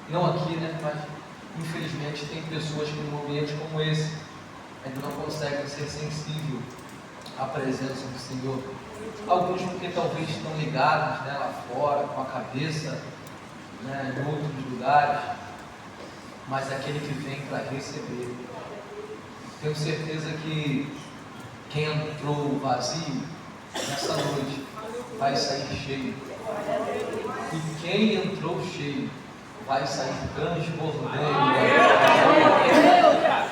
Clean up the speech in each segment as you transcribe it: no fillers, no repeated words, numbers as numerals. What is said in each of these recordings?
não aqui, né? Mas infelizmente tem pessoas que num ambiente como esse ainda não conseguem ser sensíveis à presença do Senhor. Alguns porque talvez estão ligados, né, lá fora, com a cabeça, né, em outros lugares, mas aquele que vem para receber. Tenho certeza que quem entrou vazio nessa noite vai sair cheio. E quem entrou cheio vai sair transbordando.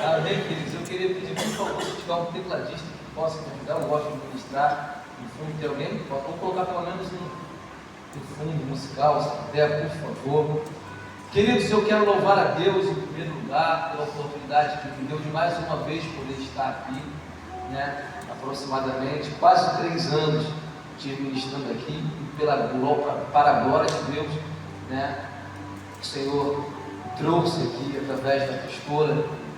Amém, queridos? Eu queria pedir, por favor, se tiver um tecladista que possa me ajudar, eu gosto de ministrar. No fundo tem alguém? Vamos colocar pelo menos um fundo musical, se puder, por favor. Queridos, eu quero louvar a Deus em primeiro lugar pela oportunidade que me deu de mais uma vez poder estar aqui, né? Aproximadamente quase 3 anos de ministrando aqui, e para a glória de Deus, né? O Senhor trouxe aqui através da pastora,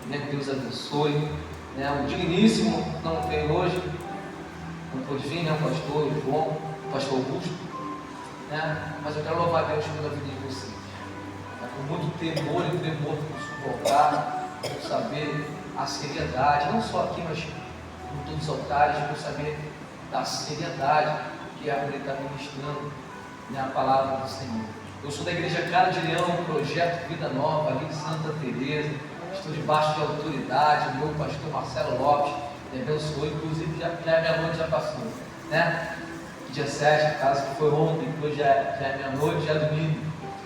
né? Que Deus abençoe, né? O digníssimo não tem hoje, não pôde vir, né? O pastor João, o pastor Augusto, né? Mas eu quero louvar a Deus pela vida de vocês, né? Com muito temor e tremor por suportar, por saber a seriedade, não só aqui, mas em todos os altares, por saber da seriedade que é poder estar ministrando, né, a palavra do Senhor. Eu sou da igreja Cara de Leão, projeto Vida Nova, ali de Santa Teresa. Estou debaixo de autoridade, meu pastor Marcelo Lopes me abençoou, inclusive já minha noite já passou, né? Dia 7, caso que foi ontem, hoje já é minha noite, já é domingo,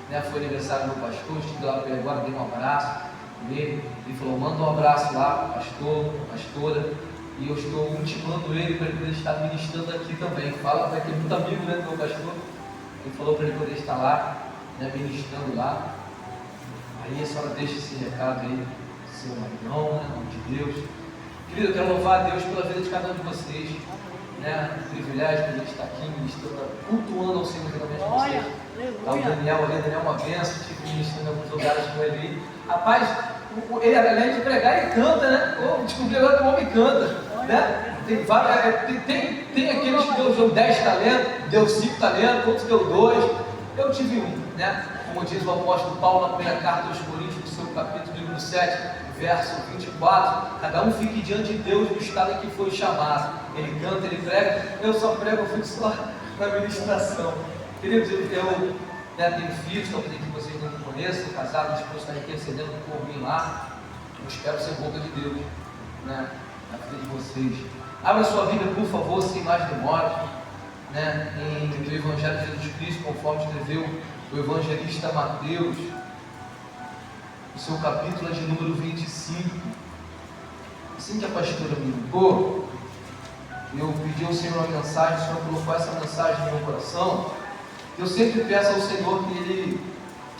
né? Foi aniversário do meu pastor, estive lá para ele agora, dei um abraço nele, ele falou, manda um abraço lá, pastor, pastora, e eu estou intimando ele para ele poder estar ministrando aqui também. Fala para aquele muito amigo, né, do meu pastor, ele falou para ele poder estar lá, né, ministrando lá. Aí a senhora deixa esse recado aí, seu maridão, né, em nome de Deus. Querido, eu quero louvar a Deus pela vida de cada um de vocês, né, o privilégio de poder estar aqui ministrando, cultuando ao Senhor realmente vocês. Tá, o Daniel ali, Daniel é uma benção, tive ministrando em alguns lugares com ele aí. Rapaz, ele além de pregar, ele canta, né? Oh, descobri agora que o homem canta, né? Tem aqueles que Deus deu 10 talentos, deu 5 talentos, outros deu 2, eu tive 1, né? Como diz o apóstolo Paulo na primeira carta aos Coríntios, no seu capítulo número 7, verso 24, cada um fique diante de Deus no estado em que foi chamado. Ele canta, ele prega, eu só prego, eu fico só na ministração. Queridos, eu tenho filhos, talvez que vocês não me conheçam, casado, minha esposa está intercedendo por mim lá. Eu espero ser boca de Deus, né, na vida de vocês. Abra sua Bíblia, por favor, sem mais demora, né, no Evangelho de Jesus Cristo, conforme escreveu o evangelista Mateus, no seu capítulo de número 25. Assim que a pastora me ligou, eu pedi ao Senhor uma mensagem, o Senhor colocou essa mensagem no meu coração. Eu sempre peço ao Senhor que Ele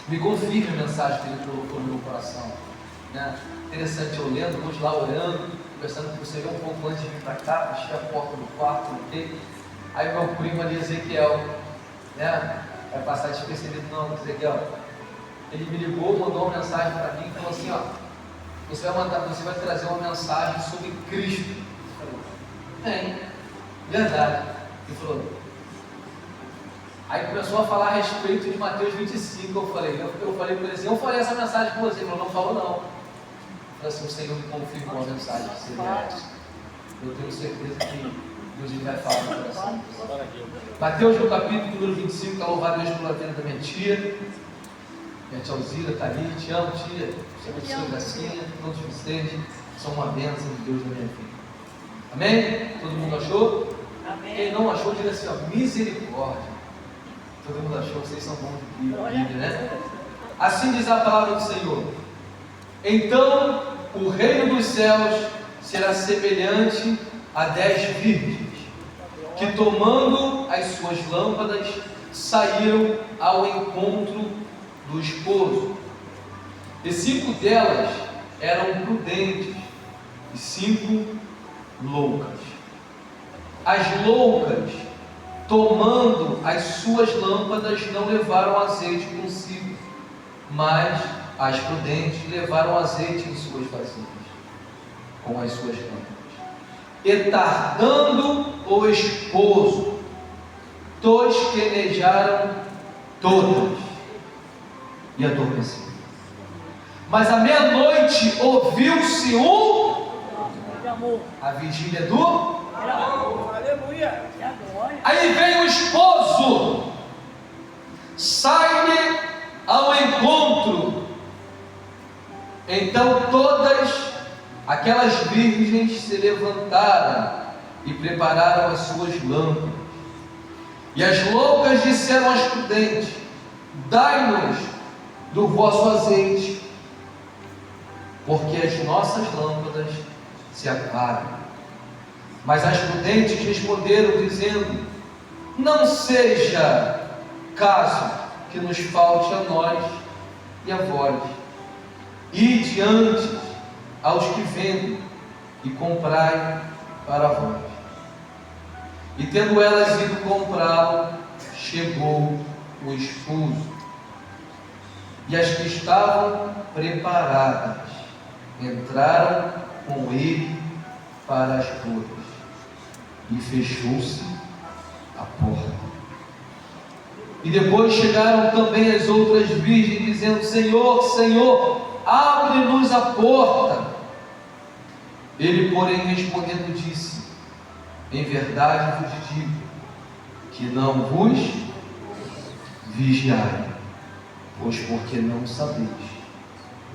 me confirme a mensagem que Ele colocou no meu coração, né? Interessante, eu lendo, hoje lá orando, conversando com o Senhor um pouco antes de vir para cá, fechei a porta do quarto, liguei. Aí meu primo ali, Ezequiel, né? Vai passar despercebido não, Ezequiel. Ele me ligou, mandou uma mensagem para mim e falou assim, ó, você vai trazer uma mensagem sobre Cristo. Eu falei, verdade. Ele falou. Aí começou a falar a respeito de Mateus 25, eu falei para ele assim, eu falei essa mensagem com você, ele falou, não falou não. Eu falei assim, o Senhor me confirmou a mensagem que seria essa. Eu tenho certeza que Deus vai falar no coração. Mateus no capítulo número 25, está louvado Deus pela vida da minha tia Alzira, está ali, te amo tia, te abençoe Gracinha, todos vocês são uma bênção de Deus na minha vida. Amém? Todo mundo achou? Amém. Quem não achou, diga assim, ó, misericórdia. Todo mundo achou, vocês são bons de Bíblia, né? Assim diz a palavra do Senhor. Então o reino dos céus será semelhante a 10 virgens, que tomando as suas lâmpadas, saíram ao encontro do esposo. E 5 delas eram prudentes, e 5 loucas. As loucas, tomando as suas lâmpadas, não levaram azeite consigo, mas as prudentes levaram azeite em suas vasilhas, com as suas lâmpadas. E tardando o esposo, tosquenejaram todas e adormeceram. Mas à meia-noite ouviu-se a vigília do... Aleluia. Aí vem o esposo, sai-lhe ao encontro. Então todas aquelas virgens se levantaram e prepararam as suas lâmpadas. E as loucas disseram às prudentes: dai-nos do vosso azeite, porque as nossas lâmpadas se apagam. Mas as prudentes responderam, dizendo: não seja caso que nos falte a nós e a vós. Ide antes aos que vendem e comprai para vós. E tendo elas ido comprá-lo, chegou o esposo. E as que estavam preparadas entraram com ele para as bodas. E fechou-se a porta. E depois chegaram também as outras virgens, dizendo: Senhor, Senhor, abre-nos a porta. Ele, porém, respondendo, disse: em verdade vos digo, que não vos vigiai, pois porque não sabeis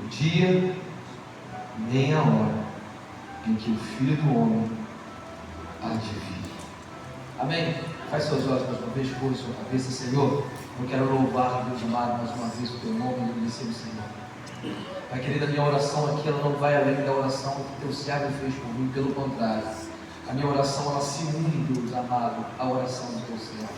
o dia nem a hora em que o Filho do Homem há de vir. Amém? Faz seus olhos mais uma vez, por sua cabeça. Senhor, eu quero louvar, Deus amado, mais uma vez o teu nome e agradecer o Senhor. Pai querido, a minha oração aqui, ela não vai além da oração que teu servo fez por mim, pelo contrário. A minha oração, ela se une, Deus amado, à oração do teu servo.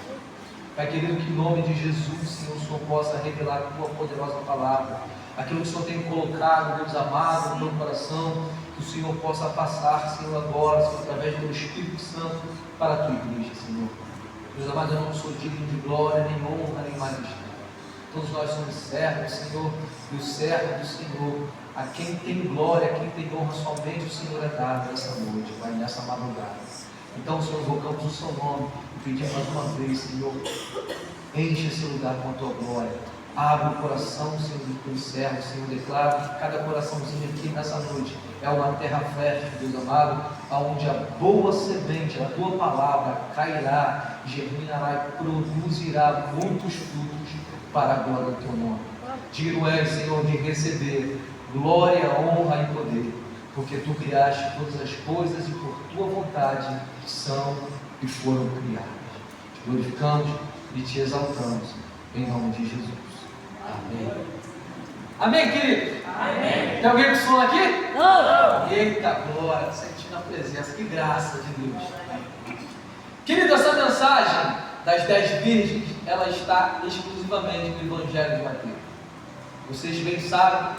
Pai querido, que em nome de Jesus, Senhor, o Senhor possa revelar a tua poderosa palavra, aquilo que o Senhor tem colocado, Deus amado, no meu coração, que o Senhor possa passar, Senhor, agora, Senhor, através do Espírito Santo, para a tua igreja, Senhor. Deus amado, eu não sou digno de glória, nem honra, nem majestade. Todos nós somos servos, Senhor, e o servo do Senhor, a quem tem glória, a quem tem honra, somente o Senhor é dado nessa noite, Pai, nessa madrugada. Então, Senhor, invocamos o seu nome e pedimos mais uma vez, Senhor, enche esse lugar com a tua glória. Abre o coração, Senhor, do teu servo, Senhor. Declaro que cada coraçãozinho aqui nessa noite é uma terra fértil, Deus amado, onde a boa semente, a tua palavra cairá, germinará e produzirá muitos frutos para a glória do teu nome. Digno és, Senhor, de receber glória, honra e poder, porque tu criaste todas as coisas e por tua vontade são e foram criadas. Te glorificamos e te exaltamos, em nome de Jesus. Amém. Amém, querido? Amém. Tem alguém com sono aqui? Não. Eita glória, sentindo a presença, que graça de Deus. Querido, essa mensagem das 10 virgens, ela está exclusivamente no Evangelho de Mateus. Vocês bem sabem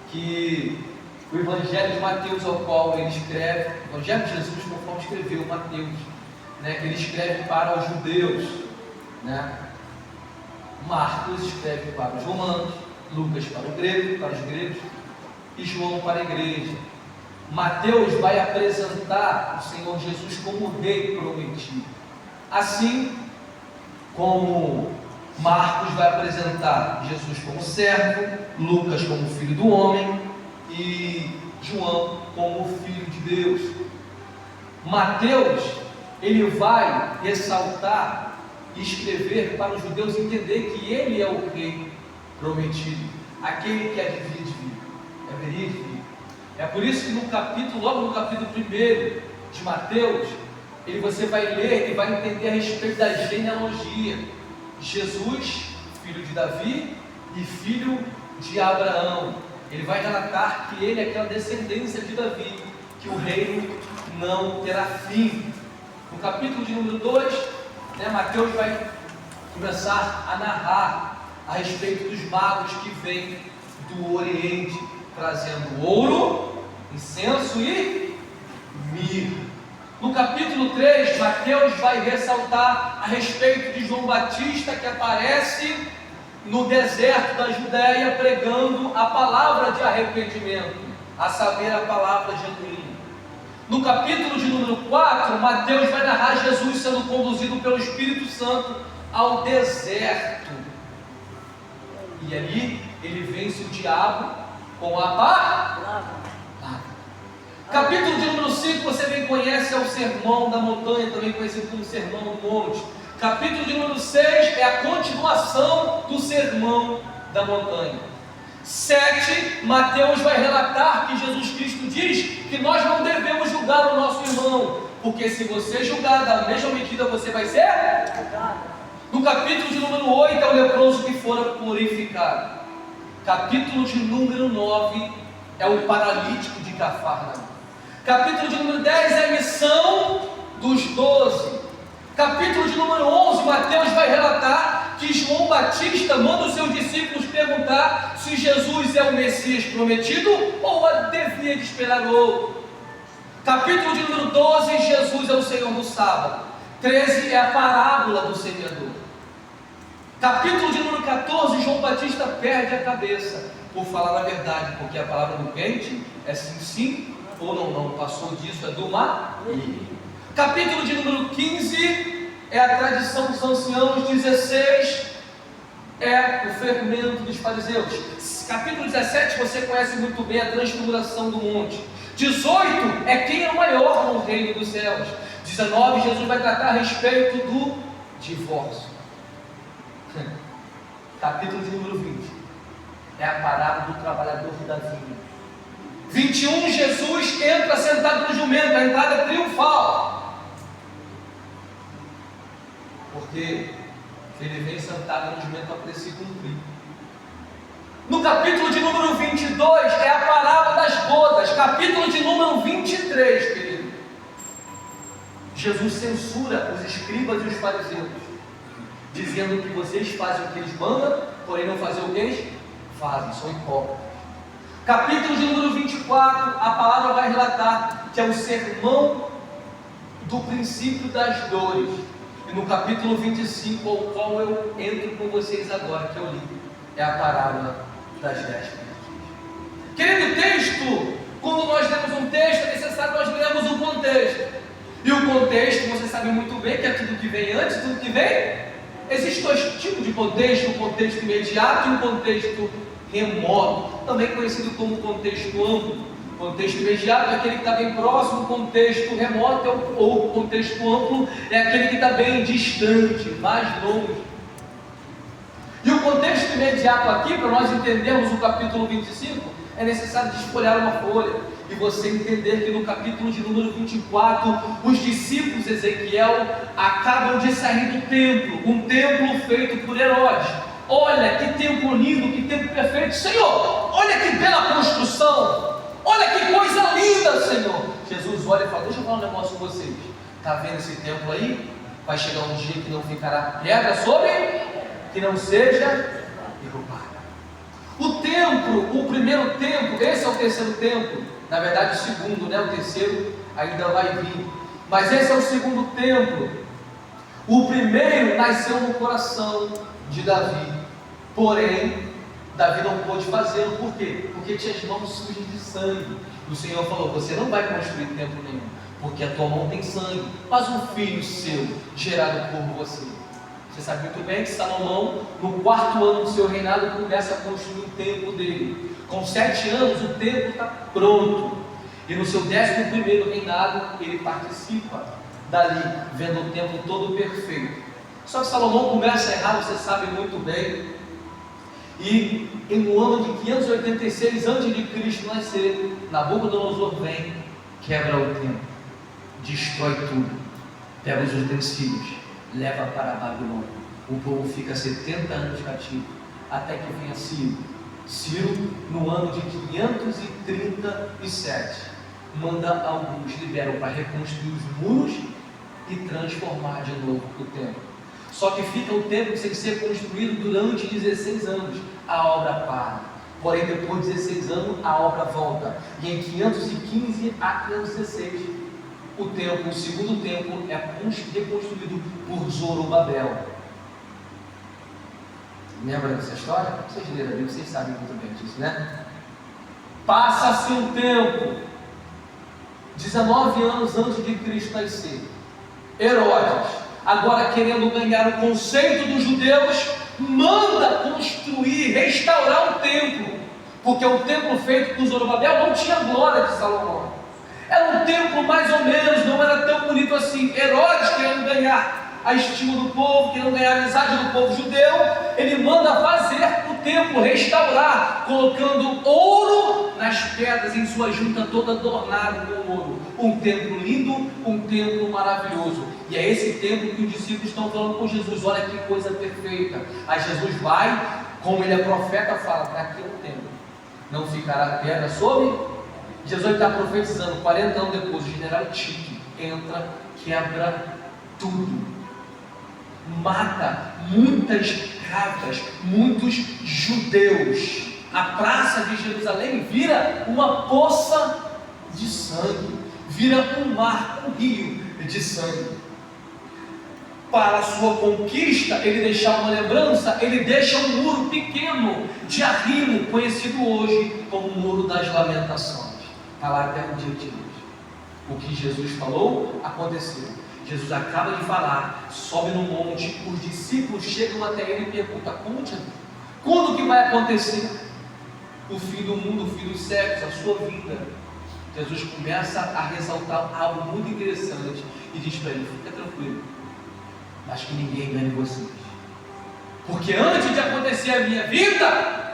que o Evangelho de Mateus, ao qual ele escreve, o Evangelho de Jesus, conforme escreveu Mateus, né, ele escreve para os judeus, né? Marcos escreve para os romanos, Lucas para os gregos e João para a igreja. Mateus vai apresentar o Senhor Jesus como o rei prometido, assim como Marcos vai apresentar Jesus como servo, Lucas como filho do homem e João como filho de Deus. Mateus, ele vai ressaltar e escrever para os judeus entender que ele é o rei prometido, aquele que há de vir, é verídico. É por isso que logo no capítulo 1 de Mateus, você vai ler e vai entender a respeito da genealogia. Jesus, filho de Davi e filho de Abraão. Ele vai relatar que ele é aquela descendência de Davi, que o reino não terá fim. No capítulo de número 2, Mateus vai começar a narrar a respeito dos magos que vêm do Oriente, trazendo ouro, incenso e mirra. No capítulo 3, Mateus vai ressaltar a respeito de João Batista, que aparece no deserto da Judéia pregando a palavra de arrependimento, a saber, a palavra genuína. No capítulo de número 4, Mateus vai narrar Jesus sendo conduzido pelo Espírito Santo ao deserto. E ali ele vence o diabo com a palavra. Capítulo de número 5, você bem conhece, é o Sermão da Montanha, também conhecido como Sermão do Monte. Capítulo de número 6 é a continuação do Sermão da Montanha. 7, Mateus vai relatar que Jesus Cristo diz que nós não devemos julgar o nosso irmão, porque se você julgar da mesma medida você vai ser julgado. No capítulo de número 8 é o leproso que fora purificado. Capítulo de número 9 é o paralítico de Cafarnaum. Capítulo de número 10 é a missão dos 12. Capítulo de número 11, Mateus vai relatar que João Batista manda os seus discípulos perguntar se Jesus é o Messias prometido ou devia de esperar outro. Capítulo de número 12, Jesus é o Senhor do sábado. 13 é a parábola do semeador. Capítulo de número 14, João Batista perde a cabeça por falar a verdade, porque a palavra do crente é sim, sim, ou não, não. Passou disso, é do mar. Capítulo de número 15 é a tradição dos anciãos. 16 é o fermento dos fariseus. Capítulo 17 você conhece muito bem, a transfiguração do monte. 18 é quem é o maior no reino dos céus. 19, Jesus vai tratar a respeito do divórcio. Capítulo de número 20 é a parábola do trabalhador da vinha. 21, Jesus entra sentado no jumento, a entrada triunfal, porque ele vem sentado no jumento para se cumprir. No capítulo de número 22 é a parábola das bodas. Capítulo de número 23, querido, Jesus censura os escribas e os fariseus, dizendo que vocês fazem o que eles mandam, porém não fazem o que eles fazem, são hipócritas. Capítulo de número 24, a palavra vai relatar que é o sermão do princípio das dores. E no capítulo 25, ao qual eu entro com vocês agora, que eu li, é a parábola das 10 virtudes. Querido, texto, quando nós lemos um texto, é necessário nós lermos um contexto. E o contexto, você sabe muito bem que é tudo que vem antes, tudo que vem. Existem dois tipos de contexto, um contexto imediato e um contexto remoto, também conhecido como contexto amplo. O contexto imediato é aquele que está bem próximo, o contexto remoto ou o contexto amplo é aquele que está bem distante, mais longe. E o contexto imediato aqui, para nós entendermos o capítulo 25, é necessário desfolhar uma folha e você entender que no capítulo de número 24, os discípulos de Ezequiel acabam de sair do templo, um templo feito por Herodes. Olha que templo lindo, que templo perfeito, Senhor, olha que bela construção, olha que coisa linda, Senhor. Jesus olha e fala, deixa eu falar um negócio com vocês, está vendo esse templo aí? Vai chegar um dia que não ficará pedra sobre, que não seja derrubada. O templo, o primeiro templo, esse é o terceiro templo, na verdade o segundo, né? O terceiro ainda vai vir, mas esse é o segundo templo. O primeiro nasceu no coração de Davi, porém Davi não pôde fazê-lo. Por quê? Porque tinha as mãos sujas de sangue. O Senhor falou, você não vai construir templo nenhum, porque a tua mão tem sangue, mas um filho seu, gerado por você. Você sabe muito bem que Salomão, no 4º ano do seu reinado, começa a construir o templo dele. Com 7 anos o templo está pronto, e no seu 11º reinado ele participa dali, vendo o templo todo perfeito. Só que Salomão começa a errar, você sabe muito bem, e no ano de 586 a.C. nascer, Nabucodonosor vem, quebra o templo, destrói tudo, pega os utensílios, leva para a Babilônia. O povo fica 70 anos cativo, até que venha Ciro. Ciro, no ano de 537, manda alguns, liberam para reconstruir os muros e transformar de novo o templo. Só que fica o templo sem ser construído durante 16 anos, a obra para. Porém, depois de 16 anos, a obra volta. E em 515 a 516, o templo, o segundo templo, é reconstruído por Zorobabel. Lembra dessa história? Vocês leram a Bíblia, vocês sabem muito bem disso, né? Passa-se um tempo, 19 anos antes de Cristo nascer, Herodes, agora querendo ganhar o conceito dos judeus, manda construir, restaurar o templo, porque o templo feito por Zorobabel não tinha glória de Salomão. Era um templo mais ou menos, não era tão bonito assim. Herodes, querendo ganhar a estima do povo, querendo ganhar a amizade do povo judeu, ele manda fazer o templo, restaurar, colocando ouro nas pedras, em sua junta toda adornada com ouro. Um templo lindo, um templo maravilhoso. E é esse templo que os discípulos estão falando com Jesus: olha que coisa perfeita. Aí Jesus vai, como ele é profeta, fala: para aqui é o templo, não ficará pedra sobre. Jesus está profetizando. 40 anos depois, o general Tito entra, quebra tudo, mata muitas cabras, muitos judeus. A praça de Jerusalém vira uma poça de sangue, vira um mar, um rio de sangue. Para a sua conquista, ele deixar uma lembrança, ele deixa um muro pequeno de arrimo, conhecido hoje como o Muro das Lamentações. Está lá até o dia de hoje. O que Jesus falou aconteceu. Jesus acaba de falar, sobe no monte, os discípulos chegam até ele e perguntam: conte, quando que vai acontecer o fim do mundo, o fim dos séculos, a sua vinda? Jesus começa a ressaltar algo muito interessante e diz para ele: fica tranquilo, mas que ninguém engane vocês, porque antes de acontecer a minha vinda,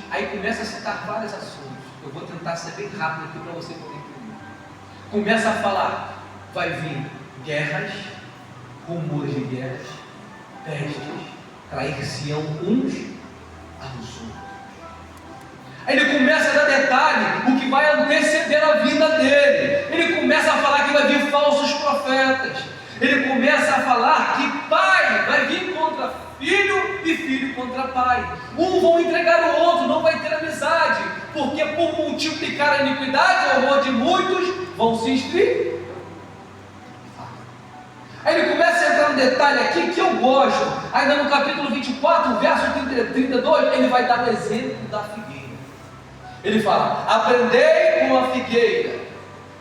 aí começa a citar vários assuntos. Eu vou tentar ser bem rápido aqui para você poder entender. Começa a falar: vai vir guerras, rumores de guerras, pestes, trair-se-ão uns aos outros. Aí ele começa a dar detalhe o que vai anteceder a vinda dele. Ele começa a falar que vai vir falsos profetas. Ele começa a falar que pai vai vir contra filho e filho contra pai. Um vão entregar o outro, não vai ter amizade, porque por multiplicar a iniquidade, o amor de muitos vão se esfriar. Aí ele começa a entrar no detalhe aqui que eu gosto. Ainda no capítulo 24, verso 32, ele vai dar o exemplo da figueira. Ele fala: aprendei com a figueira.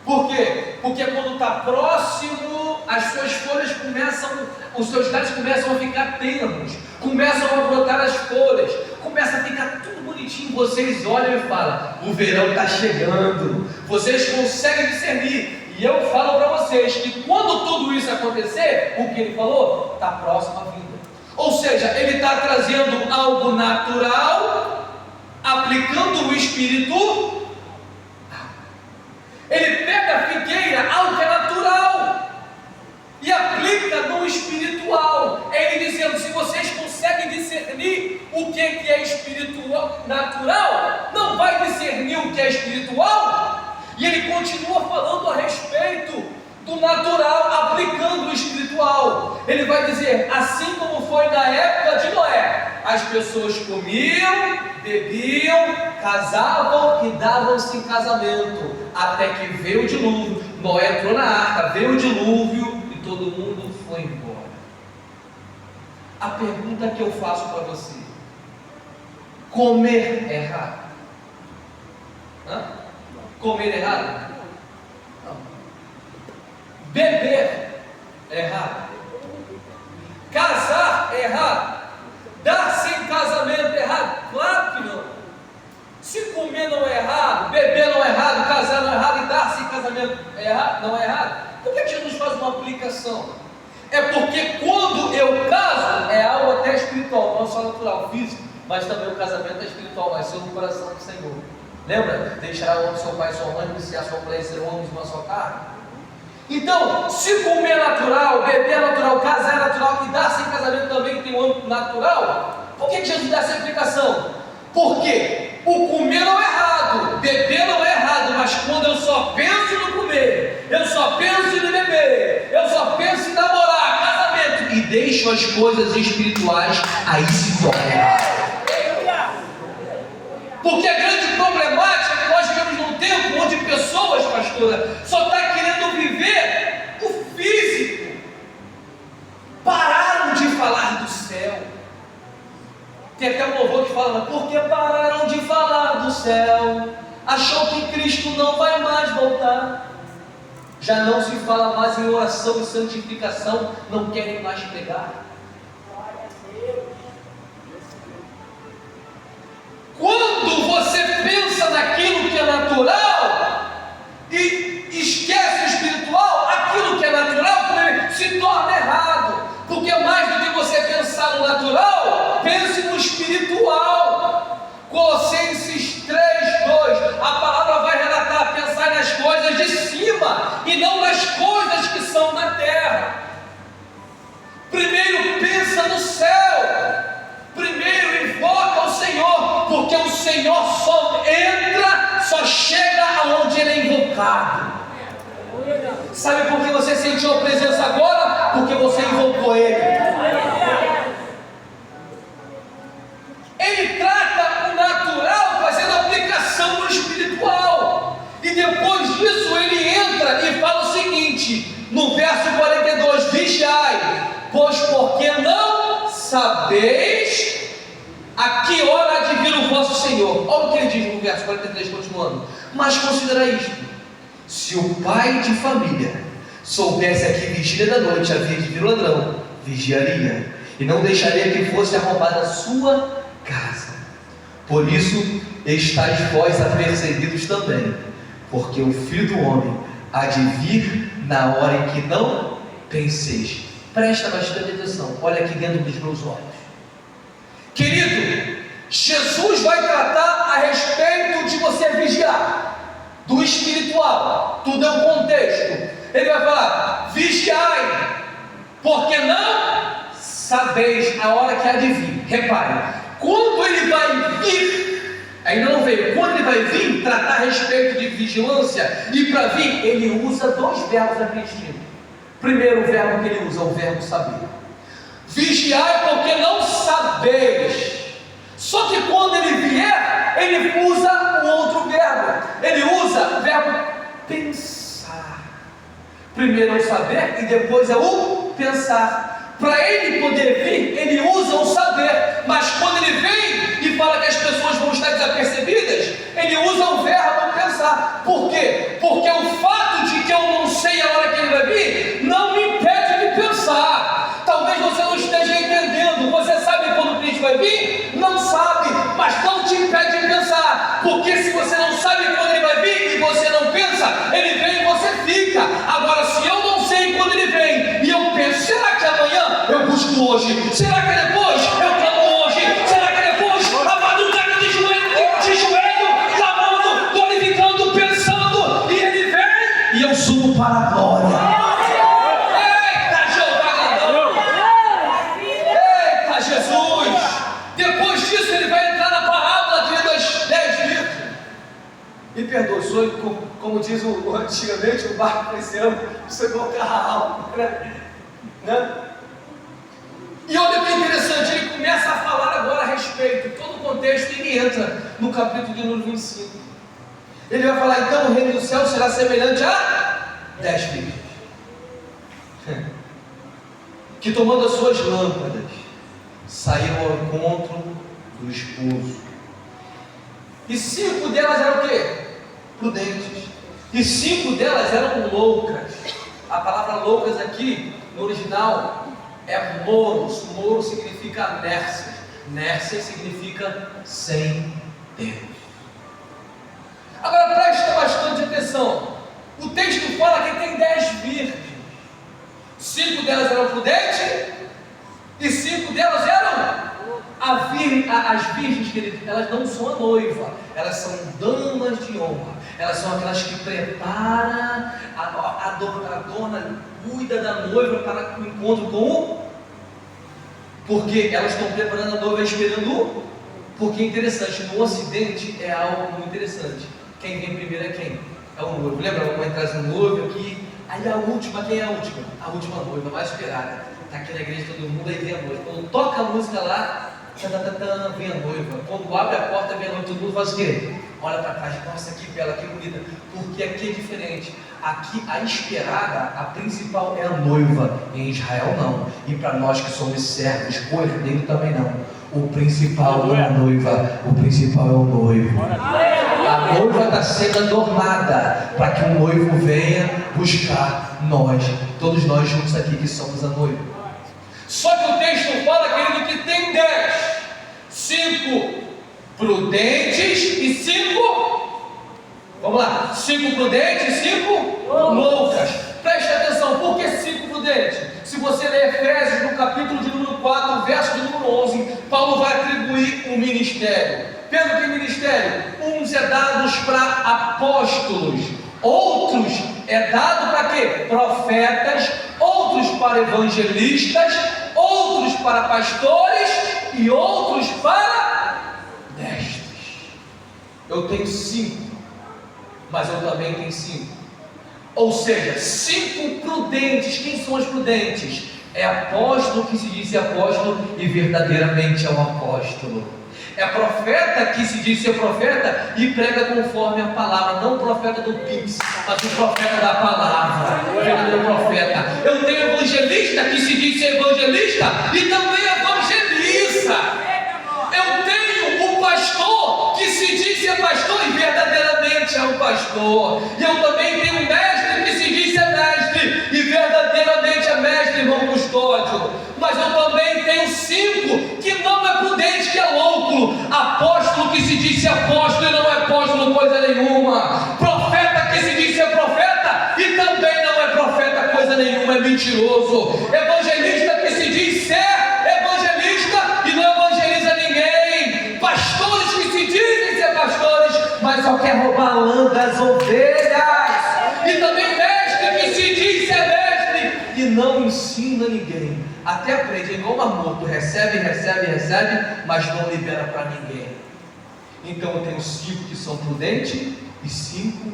Por quê? Porque quando está próximo, as suas folhas começam, os seus galhos começam a ficar termos, começam a brotar as folhas, começa a ficar tudo bonitinho. Vocês olham e falam: o verão está chegando. Vocês conseguem discernir. E eu falo para vocês que quando tudo isso acontecer, o que ele falou está próximo à vinda. Ou seja, ele está trazendo algo natural, aplicando o Espírito. Ele pega a figueira, algo que é natural, e aplica no espiritual. Ele dizendo: se vocês conseguem discernir o que é espiritual, natural, não vai discernir o que é espiritual? E ele continua falando a respeito do natural, aplicando o espiritual. Ele vai dizer: assim como foi na época de Noé, as pessoas comiam, bebiam, casavam e davam-se em casamento, até que veio o dilúvio. Noé entrou na arca, veio o dilúvio e todo mundo foi embora. A pergunta que eu faço para você: comer é errado? Comer é errado? Não. Beber é errado? Casar é errado? Dar-se em casamento é errado? Claro que não. Se comer não é errado, beber não é errado, casar não é errado e dar-se em casamento é errado, não é errado, por que Jesus faz uma aplicação? É porque quando eu caso, é algo até espiritual, não só natural, físico, mas também o casamento é espiritual, vai ser no coração do Senhor. Lembra? Deixará o homem seu pai e sua mãe, iniciar sua mulher e ser homens de uma só carne. Então, se comer é natural, beber é natural, casar é natural e dar-se em casamento também tem um âmbito natural, por que Jesus dá essa explicação? Porque o comer não é errado, beber não é errado, mas quando eu só penso no comer, eu só penso em beber, eu só penso em namorar, casamento, e deixo as coisas espirituais, aí se torna errado. Porque a grande problemática é que nós vivemos num tempo onde pessoas, pastora, só estão querendo viver o físico, pararam de falar do céu. Tem até um louvor que fala: porque pararam de falar do céu, achou que Cristo não vai mais voltar, já não se fala mais em oração e santificação, não querem mais pregar. natural e esquece o espiritual, aquilo que é natural se torna errado. Porque mais do que você pensar no natural, pense no espiritual. Colossenses 3:2, a palavra vai relatar: pensar nas coisas de cima e não nas coisas que são na terra. Primeiro pensa no céu, primeiro invoca o Senhor, porque o Senhor só entra, só chega aonde Ele é invocado. Sabe por que você sentiu a presença agora? Porque você invocou Ele. Ele trata o natural fazendo aplicação no espiritual, e depois disso ele entra e fala o seguinte, no verso 42, vigiai, pois porque não sabeis a que hora há de vir o vosso Senhor. Olha o que ele diz no verso 43, continuando: mas considera isto, se o pai de família soubesse a que vigília da noite havia de vir o ladrão, vigiaria, e não deixaria que fosse arrombada a sua casa. Por isso estáis vós apercebidos também, porque o Filho do Homem há de vir na hora em que não penseis. Presta bastante atenção, olha aqui dentro dos meus olhos. Querido, Jesus vai tratar a respeito de você vigiar, do espiritual, tudo é um contexto. Ele vai falar: vigiai, porque não sabeis a hora que há de vir. Repare, quando ele vai vir, ainda não veio, quando ele vai vir tratar a respeito de vigilância, e para vir, ele usa dois verbos aqui escritos. Primeiro verbo que ele usa, o verbo saber. Vigiai porque não sabeis. Só que quando ele vier, ele usa o outro verbo. Ele usa o verbo pensar. Primeiro é o saber e depois é o pensar. Para ele poder vir, ele usa o saber. Mas quando ele vem e fala que as pessoas vão estar desapercebidas, ele usa o verbo pensar. Por quê? Porque o fato de que eu não sei a hora que ele vai vir, não me impede de pensar. Talvez você não esteja entendendo. Você sabe quando Cristo vai vir? Não sabe, mas não te impede de pensar. Porque se você não sabe quando ele vai vir e você não pensa, ele vem e você fica. Agora, se eu não sei quando ele vem e eu penso, será que amanhã eu busco hoje? Será que depois eu clamo hoje? Será que depois a madrugada de joelho, clamando, glorificando, pensando, e ele vem e eu subo para a glória. Me perdoa, sou, como diz antigamente, o barco crescendo, sou igual carro, né? E olha que interessante, ele começa a falar agora a respeito, todo o contexto, ele entra no capítulo de número 25. Ele vai falar: então o reino do céu será semelhante a 10 virgens, que tomando as suas lâmpadas, saíram ao encontro do esposo. E 5 delas eram o quê? Prudentes. E 5 delas eram loucas. A palavra loucas aqui, no original, é moros. Moro significa nércia. Nércia significa sem Deus. Agora presta bastante atenção. O texto fala que tem 10 virgens. 5 delas eram prudentes e 5 delas eram as virgens, queridos. Elas não são a noiva, elas são damas de honra. Elas são aquelas que preparam, adorna, cuida da noiva para o encontro com o... Porque elas estão preparando a noiva, esperando. Porque é interessante, no Ocidente é algo muito interessante. Quem vem primeiro é quem? É o noivo. Lembra? Uma traz um noivo aqui. Aí a última, quem é a última? A última noiva, mais esperada. Está aqui na igreja todo mundo, aí vem a noiva. Quando toca a música lá, vem a noiva. Quando abre a porta, vem a noiva, todo mundo faz o quê? Olha para trás, nossa, que bela, que bonita. Porque aqui é diferente. Aqui a esperada, a principal é a noiva. Em Israel não. E para nós que somos servos, cordeiro também não. O principal não é a noiva, o principal é o noivo. A noiva está sendo adornada para que o noivo venha buscar nós, todos nós juntos aqui que somos a noiva. Só que o texto fala, querido, que tem 10, 5 prudentes e 5 Vamos lá, 5 prudentes e 5 loucas. Preste atenção, por que 5 prudentes? Se você ler Efésios no capítulo de número 4, verso de número 11, Paulo vai atribuir um ministério. Pedro, que ministério? Uns é dados para apóstolos, outros é dado para quê? Profetas, outros para evangelistas, outros para pastores e outros para mestres. Eu tenho 5, mas eu também tenho 5. Ou seja, 5 prudentes. Quem são os prudentes? É apóstolo que se diz apóstolo e verdadeiramente é um apóstolo. É profeta que se diz ser profeta e prega conforme a palavra. Não o profeta do Pix, mas o profeta da palavra. O verdadeiro profeta. Eu tenho evangelista que se diz ser evangelista e também evangeliza. Eu tenho o pastor que se diz ser pastor e verdadeiramente é um pastor. E eu também tenho um mestre que se diz ser mestre e verdadeiramente é mestre, irmão Custódio. Mas eu também tenho 5 que não é prudente, que é louco. Apóstolo que se diz ser apóstolo e não é apóstolo coisa nenhuma. Profeta que se diz ser profeta e também não é profeta coisa nenhuma, é mentiroso. Evangelista que se diz ser evangelista e não evangeliza ninguém. Pastores que se dizem ser pastores, mas só quer roubar a lã das ovelhas. E também mestre que se diz ser mestre e não ensina ninguém. Até aprende, igual uma morto, recebe, mas não libera para ninguém. Então eu tenho 5 que são prudentes e 5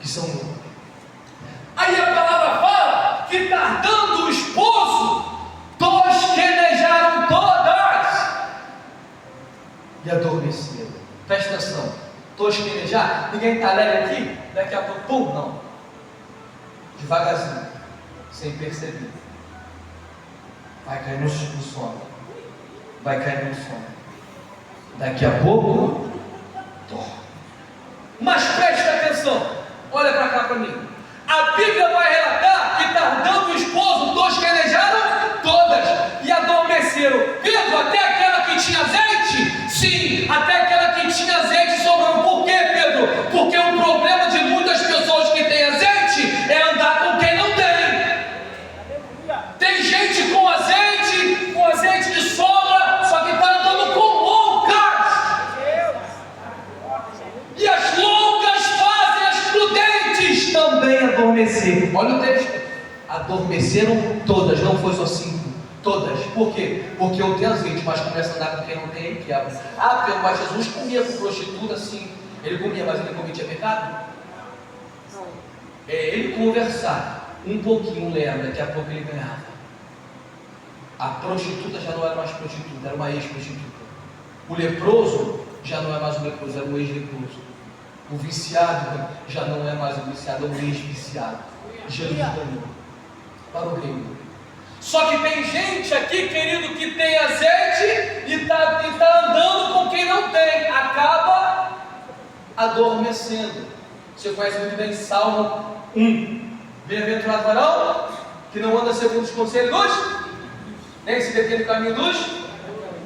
que são loucos. Aí a palavra fala que tardando o esposo, tosquenejaram todas e adormeceram. Presta atenção, tosquenejar, ninguém está alegre aqui, daqui a pouco, pum, não. Devagarzinho, sem perceber. Vai cair no sono. Vai cair no sono. Daqui a pouco, dorme. Mas preste atenção. Olha para cá para mim. A Bíblia vai relatar que tardando o esposo, tosquenejaram todas e adormeceram. Pedro, até aquela que tinha azeite? Sim, até aquela que tinha azeite sobrando. Por quê, Pedro? Porque o problema de muitas pessoas que têm azeite é andar com quem não tem. Tem gente com azeite de sobra, só que está andando com loucas. E as loucas fazem as prudentes também adormecer. Olha o texto. Adormeceram todas, não foi só 5, todas. Por quê? Porque eu tenho azeite, mas começa a andar com quem não tem e quebra. Ah, Pedro, mas Jesus comia com prostituta, sim. Ele comia, mas ele cometia pecado? É ele conversar um pouquinho, lembra, daqui a pouco ele ganhava. A prostituta já não era mais prostituta, era uma ex-prostituta. O leproso já não é mais um leproso, era um ex-leproso. O viciado já não é mais um viciado, é um ex-viciado. Jesus ganhou para o reino. Só que tem gente aqui, querido, que tem azeite e está andando com quem não tem, acaba adormecendo. Você conhece muito bem Salmo 1. Bem-aventurado varão que não anda segundo os conselhos dos, nem se detém no caminho dos,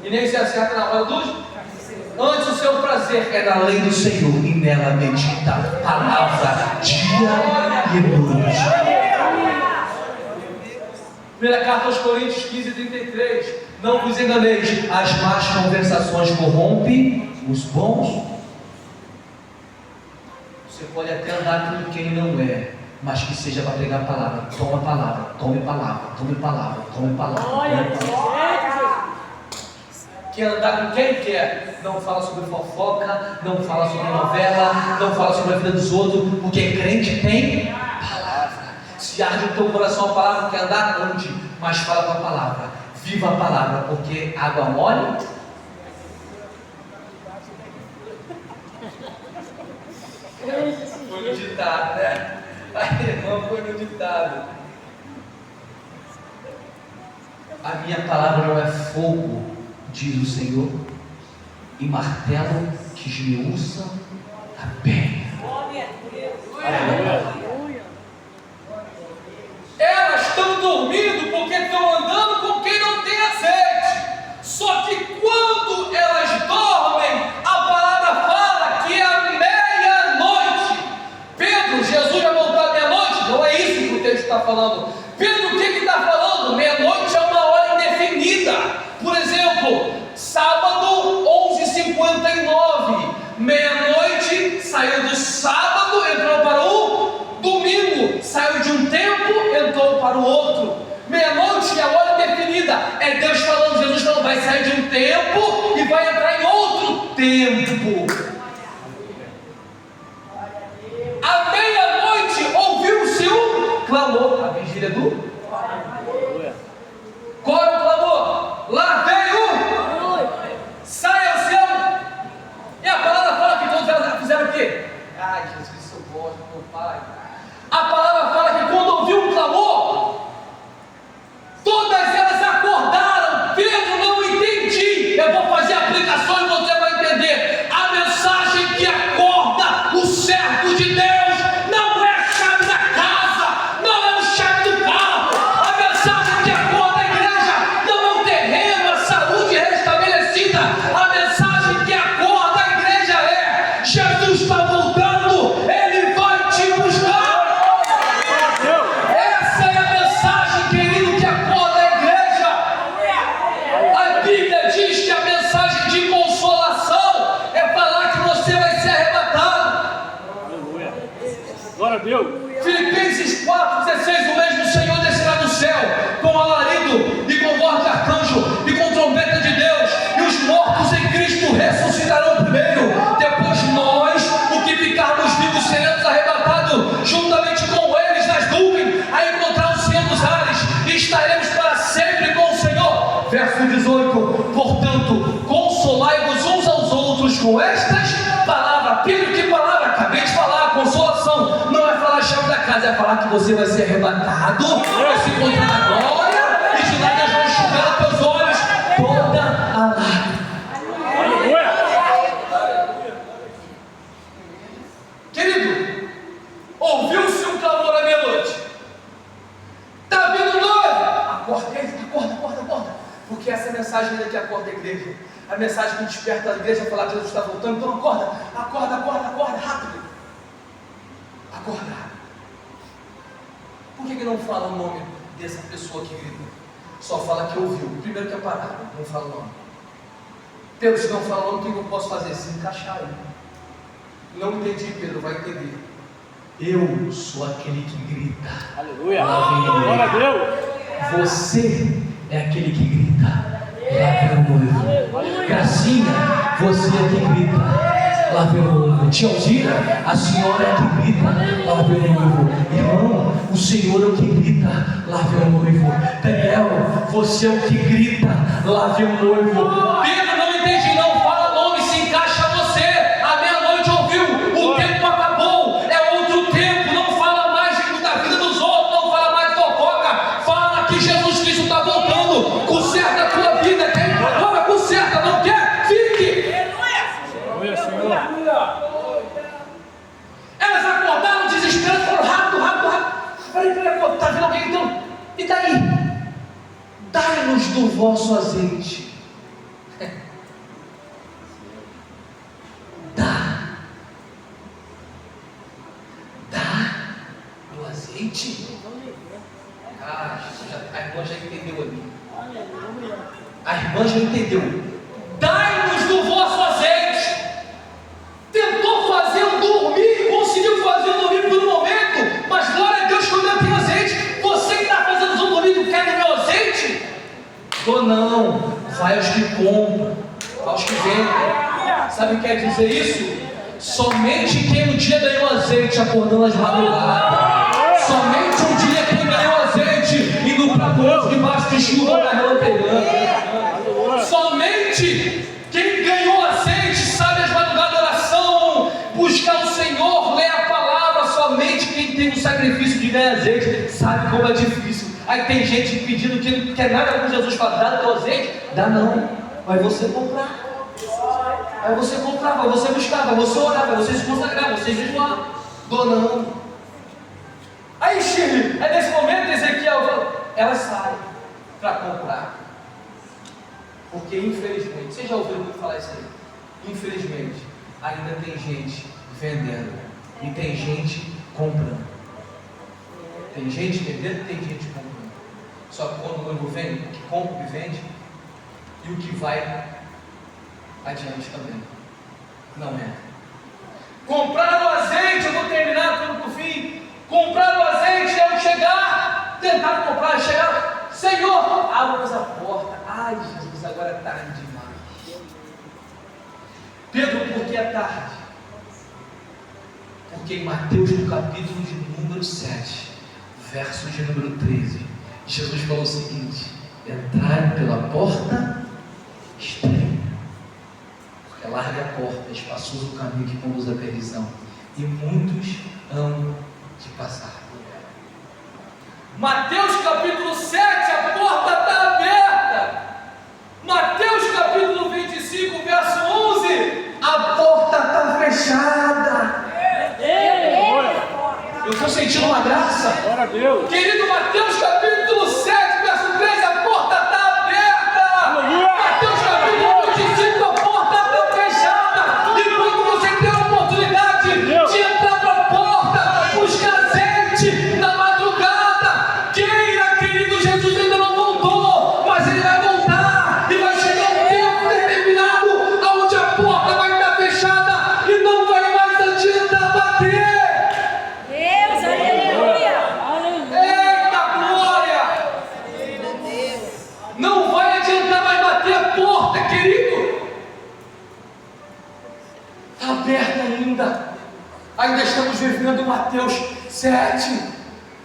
e nem se acerta na hora dos. Antes o seu prazer é na lei do Senhor, e nela medita a palavra dia e noite. Primeira carta aos Coríntios 15:33. Não vos enganeis, as más conversações corrompem os bons. Você pode até andar com quem não é, mas que seja para pregar a palavra. Toma a palavra, tome palavra, tome palavra, tome palavra, tome palavra. Quer andar com quem quer, não fala sobre fofoca, não fala sobre novela, não fala sobre a vida dos outros, porque crente tem palavra. Se arde o teu coração a palavra, quer andar, ande, mas fala com a palavra, viva a palavra, porque água mole. Foi no ditado, né? A irmã foi no ditado. A minha palavra não é fogo, diz o Senhor, e martelo que esmiuça a pedra. Elas estão dormindo porque estão andando com quem não tem azeite. Só que quando elas dormem, a palavra fala que à meia-noite falando. Pedro, o que está falando? Meia-noite é uma hora indefinida. Por exemplo, sábado 11h59, meia-noite, saiu do sábado, entrou para o domingo, saiu de um tempo, entrou para o outro. Meia-noite é a hora indefinida, é Deus falando, Jesus falando, vai sair de um tempo e vai entrar em outro tempo. À meia-noite ouviu-se um clamor, a vigília do... Qual é o clamor? Lá veio, saia ao céu. E a palavra fala que todos elas fizeram o quê? Ai, Jesus, eu gosto do meu Pai. A palavra fala que quando ouviu um clamor, todas elas acordaram. Pedro, não entendi. Eu vou fazer a aplicação e você vai entender. A mensagem que acorda o servo de Deus não é a chave da casa, não é a chave do carro. A mensagem que acorda a igreja não é o terreno, a saúde restabelecida. A mensagem que acorda a igreja é: Jesus está voltando, Ele vai te buscar. Essa é a mensagem, querido, que acorda a igreja. A Bíblia diz que a mensagem de consolação é falar que você vai ser arrebatado. Aleluia. Glória a Deus. Filipenses 4,16, o mesmo Senhor descerá do céu com alarido e com voz de arcanjo e com trombeta de Deus, e os mortos em Cristo ressuscitarão primeiro. Depois nós, o que ficarmos vivos, seremos arrebatados juntamente com eles nas nuvens, a encontrar o Senhor nos ares, e estaremos para sempre com o Senhor. Verso 18: portanto, consolai-vos uns aos outros com estas palavras. Pedro, que palavra? Acabei de falar, consolação. Não é falar a chave da casa, é falar que você vai ser arrebatado, vai se encontrar na glória, e de lá Deus vai enxugar aos teus olhos toda a lágrima. Aleluia. Querido, ouviu-se um clamor à meia-noite. Está vindo noivo. Acorda, acorda. Porque essa é a mensagem que acorda a igreja. A mensagem que desperta a igreja a falar que Jesus está voltando. Então acorda, rápido. Acorda. Por que não fala o nome dessa pessoa que grita? Só fala que ouviu. Primeiro que é parado, não fala o nome. Pedro, se não fala o nome, o que eu posso fazer? Se encaixar aí. Não entendi, Pedro, vai entender. Eu sou aquele que grita. Aleluia. Glória a Deus. Você é aquele que grita. Lá vem o noivo. Gracinha, você é que grita. Lá vem o noivo. Tia Alzira, a senhora é que grita. Lá vem o noivo. Irmão, o Senhor é o que grita. Lá vem o noivo. Daniel, você é o que grita. Lá vem o noivo. Pedro, não entendi, não. Fala nome, se encaixa você. A meia-noite ouviu. O tempo acabou. É outro tempo. Não fala mais da vida dos outros. Não fala mais de fofoca. Fala que Jesus Cristo está voltando. Conserta a tua vida. Quer ir para agora? Conserta. Não quer? Fique. Aleluia, Senhor. Elas acordaram desesperando, falaram rápido. Peraí, está vendo alguém então? E daí? Dai-nos do vosso azeite. Dá do azeite? A irmã já entendeu ali. A irmã já entendeu. Dai-nos do vosso azeite. Tentou fazer eu dormir, conseguiu fazer eu dormir por um momento, mas glória a Deus quando eu tenho azeite. Você que está fazendo eu dormir, não quer do meu azeite? Ou não, vai aos que compram, aos que vendem. Sabe o que quer dizer isso? Somente quem um dia ganhou azeite acordando às madrugadas. Somente um dia quem ganhou azeite indo para Deus debaixo de chuva na relampegando. Somente quem ganhou azeite sabe as madrugadas da oração, buscar o Senhor, ler a palavra. Somente quem tem o sacrifício de ganhar azeite sabe como é difícil. Aí tem gente pedindo que não quer nada com Jesus para dar do azeite. Dá não, vai você comprar. Vai você comprar, vai você buscar, vai você orar, vai você se consagrar, vai você jejuar. Dou não. Aí Shirley, nesse momento Ezequiel, ela sai para comprar. Porque infelizmente, vocês já ouviram muito falar isso aí? Infelizmente, ainda tem gente vendendo e tem gente comprando. Tem gente vendendo, tem gente comprando. Só que quando o noivo vem, o que compra, o que vende, e o que vai adiante também não é. Comprar o azeite, eu vou terminar por fim. Comprar o azeite, eu chegar, tentar comprar, chegar, Senhor, abre-nos a porta. Ai, Jesus, agora é tarde demais. Pedro, por que é tarde? Porque em Mateus, no capítulo de número 7, verso de número 13, Jesus falou o seguinte: entrai pela porta estreita, porque é larga a porta, é espaçoso o caminho que conduz à perdição, e muitos hão de passar por ela. Mateus capítulo 7, a porta está aberta. Mateus capítulo 25, verso 11, a porta está fechada. Eu estou sentindo uma graça. Glória a Deus. Querido, Mateus capítulo 7, verso 13, a porta está aberta. Aleluia. Mateus capítulo 25, a porta está fechada. E quando você tem a oportunidade de entrar para a porta, buscar azeite na madrugada, queira, querido, Jesus ainda não voltou, mas ele vai voltar e vai chegar um tempo determinado onde a porta vai estar fechada e não vai mais adiantar bater. Não vai adiantar mais bater a porta, querido. Está aberta ainda. Ainda estamos vivendo Mateus 7.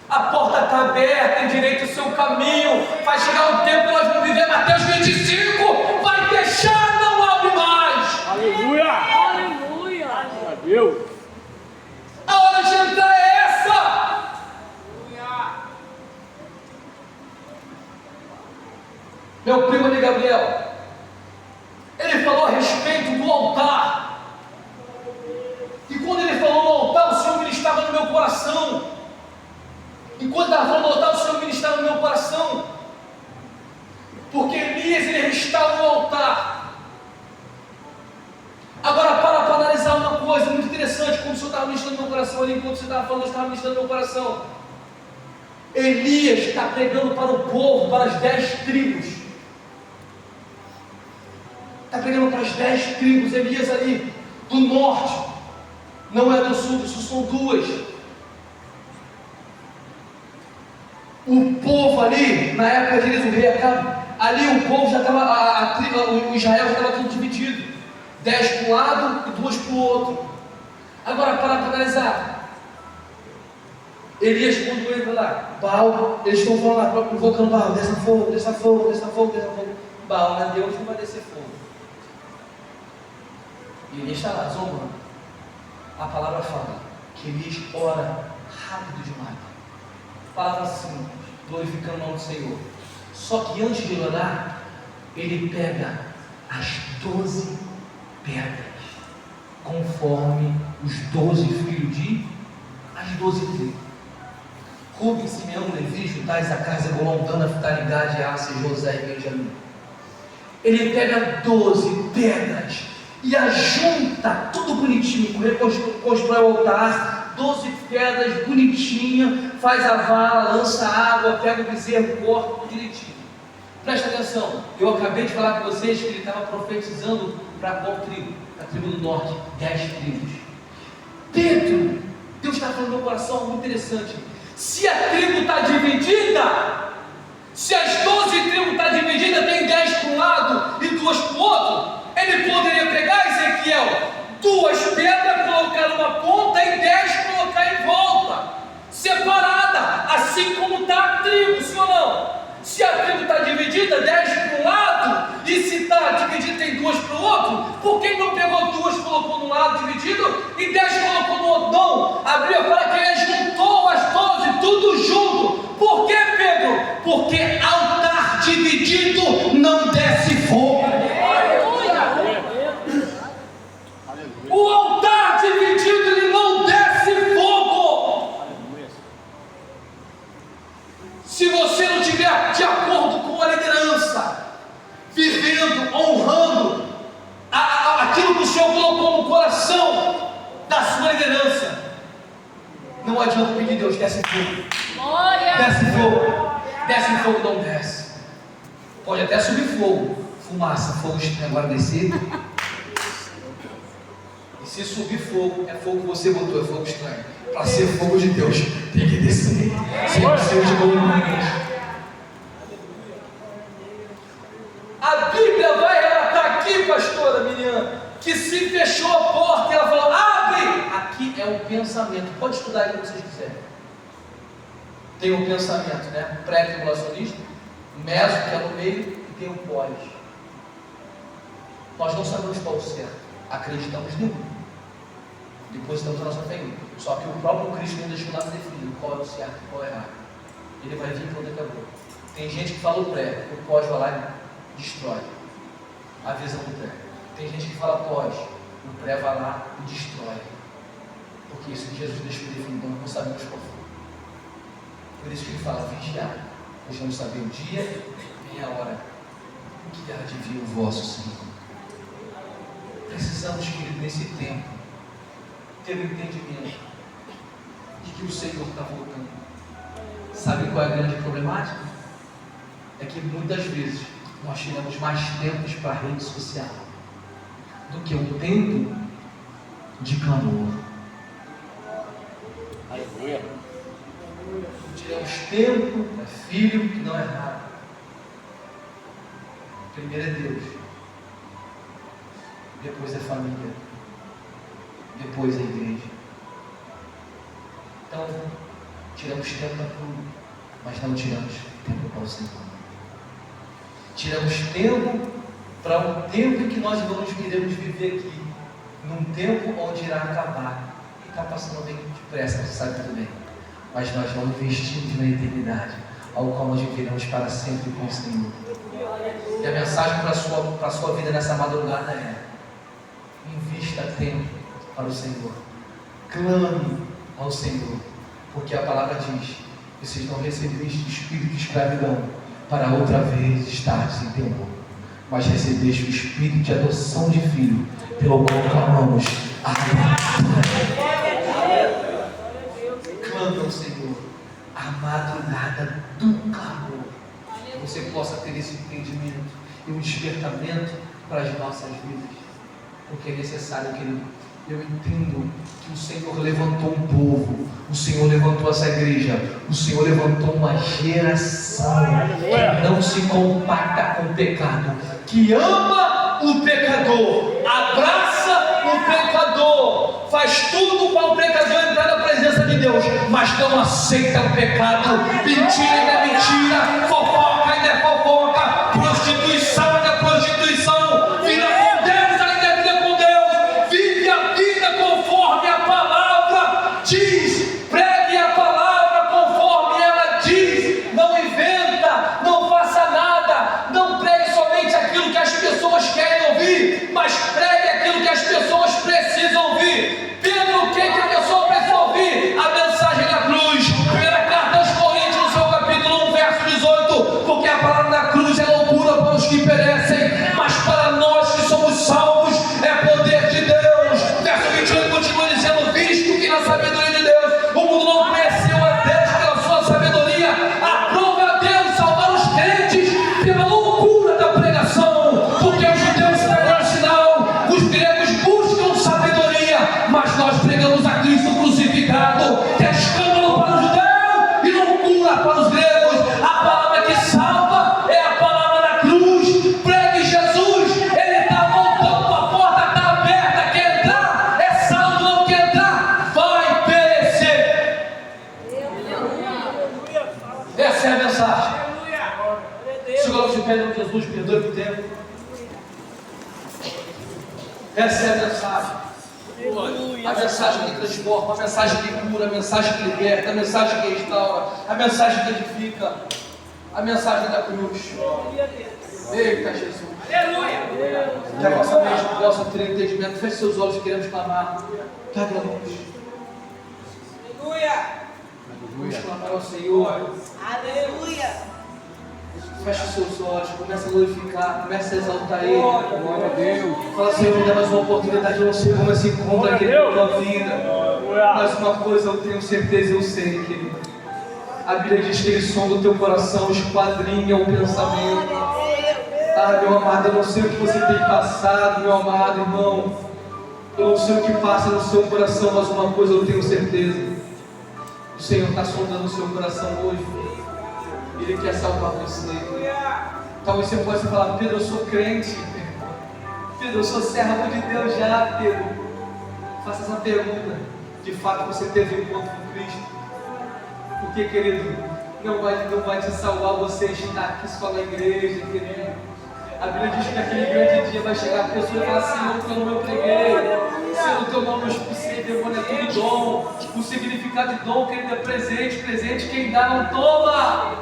A porta está aberta, endireita o seu caminho. Vai chegar um tempo que nós vamos viver Mateus 25. Vai deixar, não abre mais. Aleluia. Aleluia. Glória a Deus. A hora de entrar é essa. Meu primo ali, Gabriel, ele falou a respeito do altar. E quando ele falou no altar, o Senhor ministrava no meu coração. Enquanto estava falando do altar, o Senhor ministrava no meu coração. Porque Elias, ele restaura o altar. Agora, para analisar uma coisa muito interessante, como o Senhor estava ministrando no meu coração ali, enquanto você estava falando, eu estava ministrando no meu coração. Elias está pregando para o povo, para as 10 tribos. Está pregando para as 10 tribos. Elias ali do norte, não é do sul, isso são duas. O povo ali, na época de Elias, o rei Acabe, ali o povo já estava, o Israel já estava tudo dividido, 10 para um lado e 2 para o outro. Agora, para analisar, Elias, quando entra lá, Baal, eles estão falando lá, invocando Baal, desça fogo, desça fogo, desça fogo, desça fogo. Baal, não é Deus, não vai descer fogo. E Elias está lá, zombando. A palavra fala que Elias ora rápido demais. Palavra simples, glorificando o nome do Senhor. Só que antes de orar, ele pega as 12 pedras, conforme os 12 filhos de as 12 tribos. Rubem, Simeão, Levi, Judá, Isacar, Zebulon, Dan, Naftali, Gad, Asser, José e Benjamim. Ele pega 12 pedras e ajunta tudo bonitinho, constrói o altar, 12 pedras bonitinhas, faz a vala, lança água, pega o bezerro, corta tudo direitinho. Presta atenção, eu acabei de falar com vocês que ele estava profetizando para qual tribo? A tribo do norte, 10 tribos. Pedro, Deus está falando no meu coração, muito interessante. Se a tribo está dividida, se as 12 tribos estão divididas, tem 10 para um lado e 2 para o outro, ele poderia pegar, Ezequiel, 2 pedras, colocar numa ponta e 10 colocar em volta, separada, assim como está a tribo, sim ou não? Se a tribo está dividida, 10 para um lado, e se está dividida, tem 2 para o outro, por que não pegou 2, colocou no lado dividido, e 10 colocou no outro? Não, abriu para que ele juntou as 12, tudo junto. Por que, Pedro? Porque altar dividido não desce fogo. O altar dividido, ele não desce fogo. Se você não estiver de acordo com a liderança, vivendo, honrando aquilo que o Senhor colocou no coração da sua liderança, não adianta pedir Deus desce fogo. Desce fogo. Desce fogo, não desce. Pode até subir fogo. Fumaça, fogo estranho. Agora descer. E se subir fogo, é fogo que você botou, é fogo estranho. Para ser fogo de Deus, tem que descer. Sempre ser de igreja. A Bíblia vai relatar aqui, pastora Miriam, que se fechou a porta e ela falou, abre! Aqui é o pensamento. Pode estudar aí como vocês quiserem. Tem o pensamento, né? Pré-tribulacionista, meso, que é no meio, e tem o pós. Nós não sabemos qual é o certo. Acreditamos nele. Depositamos a nossa fé em ele. Só que o próprio Cristo não deixou nada definido qual é o certo e qual é o errado. Ele vai vir quando acabou. Tem gente que fala o pré, o pós vai lá e destrói a visão do pré. Tem gente que fala pós, o pré vai lá e destrói. Porque isso que Jesus deixou definido, nós não sabemos qual foi. Por isso que ele fala, vigiar. Nós vamos saber o dia e a hora que há de vir o vosso Senhor. Precisamos, querido, nesse tempo, ter um entendimento de que o Senhor está voltando. Sabe qual é a grande problemática? É que muitas vezes nós tiramos mais tempos para a rede social do que um tempo de clamor. Aleluia. Tiramos tempo para filho, que não é raro. Primeiro é Deus, depois é família, depois é igreja. Então, tiramos tempo para tudo, mas não tiramos tempo para o Senhor. Tiramos tempo para um tempo em que nós vamos queremos viver aqui, num tempo onde irá acabar. E está passando bem depressa, você sabe tudo bem. Mas nós não investimos na eternidade, ao qual nós viveremos para sempre com o Senhor. E a mensagem para a sua vida nessa madrugada é: invista tempo para o Senhor, clame ao Senhor, porque a palavra diz: vocês não recebeste espírito de escravidão para outra vez estardes em temor, mas recebeste o espírito de adoção de filho, pelo qual clamamos, clame ao Senhor a madrugada do clamor, que você possa ter esse entendimento e um despertamento para as nossas vidas, porque é necessário, querido. Eu entendo que o Senhor levantou um povo, o Senhor levantou essa igreja, o Senhor levantou uma geração que não se compacta com o pecado, que ama o pecador, abraça o pecador, faz tudo para o pecador entrar na presença de Deus, mas não aceita o pecado. Mentira ainda é mentira, fofoca ainda é fofoca, prostituição ainda é prostituição, vida com Deus ainda é vida com Deus. Vive a vida conforme a palavra diz, pregue a palavra conforme ela diz, não inventa, não faça nada, não pregue somente aquilo que as pessoas querem ouvir, mas pregue aquilo que as pessoas precisam ouvir. Pedro, o que a pessoa precisa ouvir? A mensagem da cruz. Primeira carta aos Coríntios, no seu capítulo 1, verso 18, porque a palavra da cruz é loucura para os que perecem, mas para nós que somos salvos é poder de Deus. Verso 21 continua dizendo: visto que na sabedoria de Deus o mundo não conheceu a Deus pela sua sabedoria, aprove a Deus salvar os crentes pela loucura da pregação, porque os judeus pregam o sinal, os gregos buscam sabedoria, mas nós pregamos a Cristo crucificado, que é escândalo para o judeu e loucura para os gregos. A palavra que salva é a palavra da cruz. Pregue Jesus, ele está voltando, a porta está aberta. Quer entrar? É salvo, não quer entrar? Vai perecer. Essa é a mensagem. Se coloque de pé, em Jesus, perdoe o tempo. Essa é a mensagem. A mensagem que transforma, a mensagem que cura, a mensagem que liberta, a mensagem que restaura, a mensagem que edifica, a mensagem da cruz. Eita Jesus! Aleluia! Que a nossa mente possa ter entendimento. Feche seus olhos, queremos clamar. Pega a luz. Aleluia! Vamos clamar ao Senhor. Aleluia! Feche os seus olhos, começa a glorificar, começa a exaltar Ele. Glória a Deus. Fala, Senhor, me dá mais uma oportunidade, eu não sei como esse encontro aqui na tua vida. Mas uma coisa eu tenho certeza, eu sei, querido. A Bíblia diz que Ele sonda o teu coração, esquadrinha o pensamento. Ah, meu amado, eu não sei o que você tem passado, meu amado irmão. Eu não sei o que passa no seu coração, mas uma coisa eu tenho certeza: o Senhor está sondando o seu coração hoje. Ele quer salvar você. Talvez você possa falar: Pedro, eu sou crente. Pedro, eu sou servo de Deus já, Pedro. Faça essa pergunta: de fato você teve um encontro com Cristo? Porque, querido, não vai te salvar você estar aqui só na igreja, querido. A Bíblia diz que naquele grande dia vai chegar a pessoa e falar: Senhor, o teu nome eu preguei. Senhor, o teu nome eu expulsei, demônio, é tudo dom. O significado de dom, querido, é presente. Presente quem dá não toma.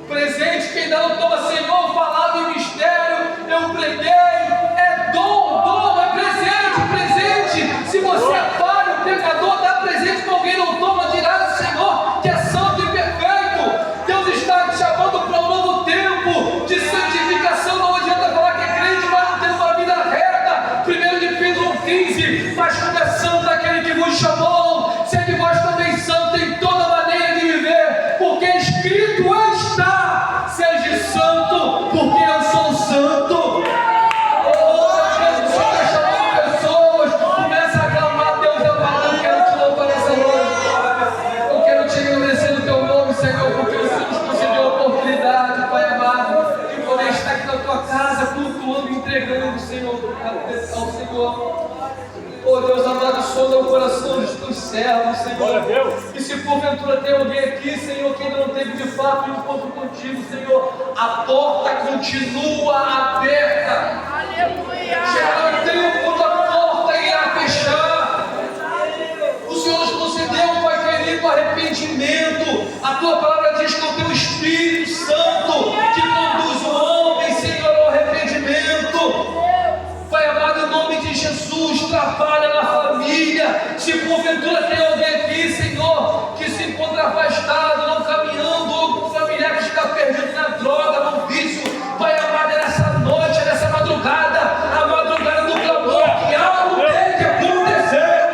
Presente quem dá não toma. Senhor, falado em mistério, eu preguei. É dom, é presente, presente. Se você é falho, pecador, dá presente que alguém não toma, dirá do Senhor que é santo e perfeito. Deus está te chamando para um novo tempo de santificação. Não adianta falar que é crente, mas não tem uma vida reta. 1 de Pedro 15, mas como é santo aquele que vos chamou, sede vós também santo em toda maneira de viver, porque escrito está: seja santo, porque eu sou santo. Entregando, Senhor, ao Senhor. Oh Deus amado, sonda o coração dos teus servos, Senhor. E se porventura tem alguém aqui, Senhor, que ainda não teve de fato um encontro contigo, Senhor, a porta continua aberta. Aleluia. Chegará o tempo quando a porta irá fechar. O Senhor nos concedeu, Pai querido, arrependimento. A tua palavra diz que é o teu Espírito Santo que conduz o homem, Senhor, ao arrependimento. Pai amado, em nome de Jesus, trabalha na família. Se porventura tem alguém aqui, Senhor, que se encontra afastado, não caminhando, ou um familiar que está perdido na droga, no vício, Pai amado, é nessa noite, é nessa madrugada, a madrugada do clamor, que algo tem que acontecer.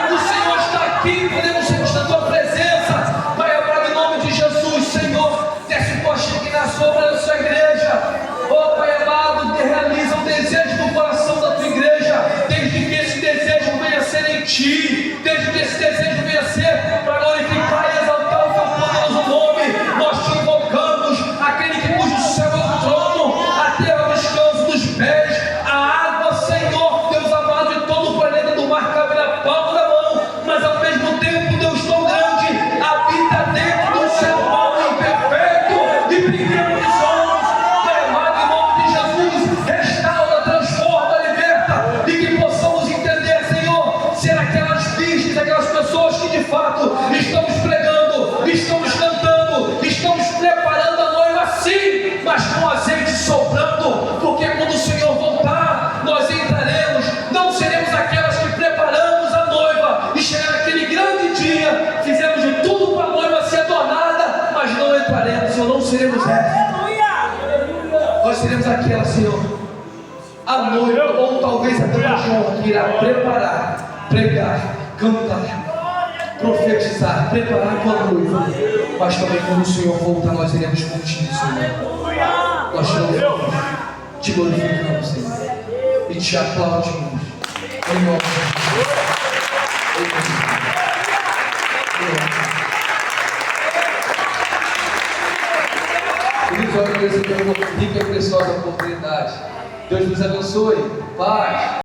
O Senhor está aqui, podemos sentir na tua presença. Pai amado, em nome de Jesus, Senhor, desce poste aqui na sombra da sua igreja. Oh Pai amado, realiza o desejo do coração da tua igreja, desde que esse desejo venha a ser em ti, desde que esse desejo venha a ser para glorificar e exaltar o teu poderoso nome. Nós te invocamos, aquele que cujo céu é o trono, a terra é o descanso dos pés, a água, Senhor, Deus amado, de todo o planeta do mar cabe na palma da mão, mas ao mesmo tempo, Deus tão grande, habita dentro do seu homem perfeito e pequeno dos homens. Restaura, transforma, liberta, e que possamos entender, Senhor, ser aquelas vistas, aquelas pessoas que de fato estamos pregando, estamos cantando, estamos preparando a noiva sim, mas com azeite sobrando, porque quando o Senhor voltar, nós entraremos, não seremos aquelas que preparamos a noiva e chegar naquele grande dia, fizemos de tudo para a noiva ser adornada, mas não entraremos, Senhor, não seremos essas. Nós seremos aquela, Senhor, a noiva, ou talvez até o João, que irá preparar, pregar, cantar, profetizar, preparar a tua noiva. Mas também quando o Senhor voltar, nós iremos contigo, Senhor. Nós te glorificamos, Senhor, e te aplaudimos. Em nome de Jesus. Queridos, olha, essa é uma rica e preciosa oportunidade. Deus nos abençoe. Paz.